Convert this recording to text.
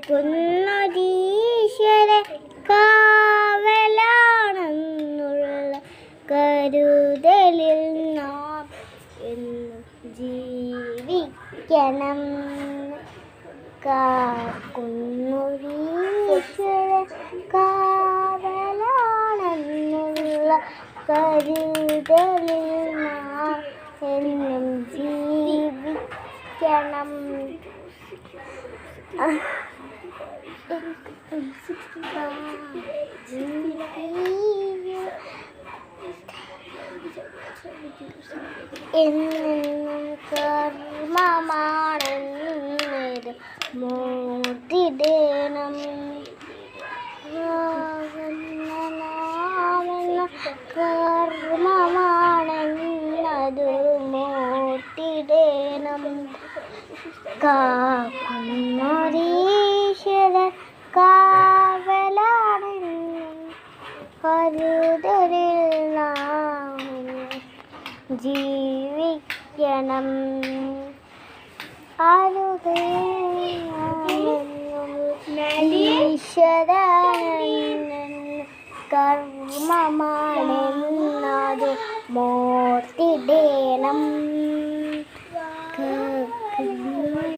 കാക്കുന്നൊരീശ്വര കാവലാണെന്നുള്ള കരുതലിൽ നാം എന്നും ജീവിക്കണം. കാക്കുന്നൊരീശ്വര കാവലാണെന്നുള്ള കരുതലിൽ നാം എന്നും ജീവിക്കണം. എന്നും കർമ്മമാണെന്നത് മോട്ടിടേണം. കർമ്മമാണെന്നത് മോട്ടിടേണം. കാക്കുന്നൊരീശ്വര കാവലാണെന്നും കരുതലിൽ നാം ജീവിക്കണം. ഈശ്വരൻ കർമ്മമാണെന്നത് മോർത്തിടേണം.